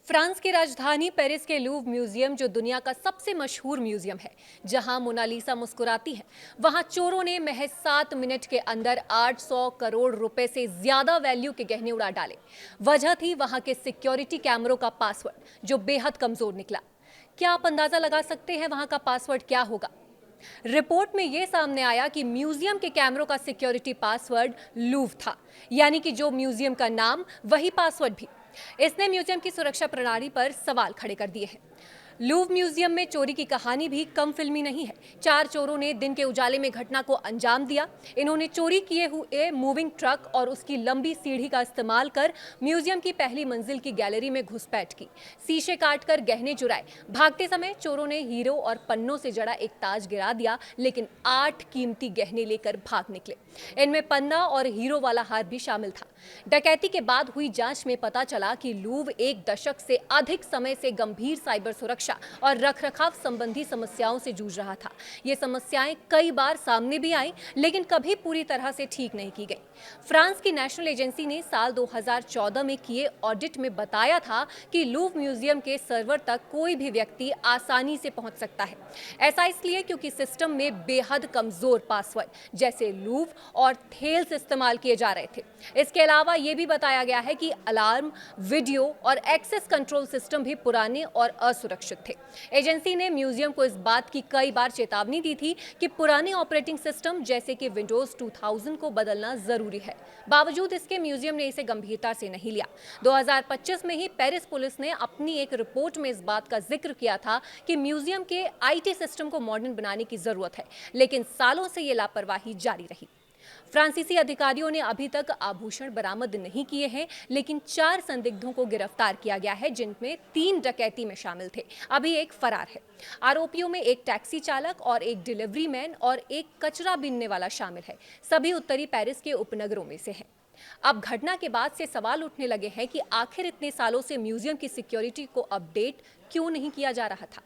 France की राजधानी Paris के लूव म्यूजियम, जो दुनिया का सबसे मशहूर म्यूजियम है, जहां मोनालिसा मुस्कुराती है, वहां चोरों ने महज 7 मिनट के अंदर 800 करोड़ रुपए से ज्यादा वैल्यू के गहने उड़ा डाले। वजह थी वहां के सिक्योरिटी कैमरों का पासवर्ड, जो बेहद कमजोर निकला। क्या आप अंदाजा लगा सकते हैं वहां का पासवर्ड क्या होगा? रिपोर्ट में यह सामने आया कि म्यूजियम के कैमरों का सिक्योरिटी पासवर्ड लूव था, यानी कि जो म्यूजियम का नाम वही पासवर्ड भी। इसने म्यूजियम की सुरक्षा प्रणाली पर सवाल खड़े कर दिए हैं। लूव म्यूजियम में चोरी की कहानी भी कम फिल्मी नहीं है। 4 चोरों ने दिन के उजाले में घटना को अंजाम दिया। इन्होंने चोरी किए हुए मूविंग ट्रक और उसकी लंबी सीढ़ी का इस्तेमाल कर म्यूजियम की पहली मंजिल की गैलरी में घुसपैठ की, शीशे काटकर गहने चुराए। भागते समय चोरों ने हीरो और पन्नों से जड़ा एक ताज गिरा दिया, लेकिन 8 कीमती गहने लेकर भाग निकले। इनमें पन्ना और हीरो वाला हार भी शामिल था। डकैती के बाद हुई जांच में पता चला कि लूव एक दशक से अधिक समय से गंभीर साइबर सुरक्षा और रखरखाव संबंधी समस्याओं से जूझ रहा था। ये समस्याएं कई बार सामने भी आई, लेकिन कभी पूरी तरह से ठीक नहीं की गई। फ्रांस की नेशनल एजेंसी ने साल 2014 में किए ऑडिट में बताया था कि लूव म्यूजियम के सर्वर तक कोई भी व्यक्ति आसानी से पहुंच सकता है। ऐसा इसलिए क्योंकि सिस्टम में बेहद कमजोर पासवर्ड जैसे लूव और थेल्स इस्तेमाल किए जा रहे थे। इसके अलावा यह भी बताया गया है कि अलार्म, वीडियो और एक्सेस कंट्रोल सिस्टम भी पुराने और असुरक्षित थे। एजेंसी ने म्यूजियम को इस बात की कई बार चेतावनी दी थी कि पुराने ऑपरेटिंग सिस्टम जैसे कि विंडोज 2000 को बदलना जरूरी है। बावजूद इसके म्यूजियम ने इसे गंभीरता से नहीं लिया। 2025 में ही पेरिस पुलिस ने अपनी एक रिपोर्ट में इस बात का जिक्र किया था कि म्यूजियम के आईटी सिस्टम को मॉडर्न बनाने की जरूरत है, लेकिन सालों से ये लापरवाही जारी रही। फ्रांसीसी अधिकारियों ने अभी तक आभूषण बरामद नहीं किए हैं, लेकिन 4 संदिग्धों को गिरफ्तार किया गया है, जिनमें 3 डकैती में शामिल थे। अभी एक फरार है। आरोपियों में एक टैक्सी चालक और एक डिलीवरी मैन और एक कचरा बीनने वाला शामिल है। सभी उत्तरी पेरिस के उपनगरों में से हैं। अब घटना के बाद से सवाल उठने लगे हैं कि आखिर इतने सालों से म्यूजियम की सिक्योरिटी को अपडेट क्यों नहीं किया जा रहा था।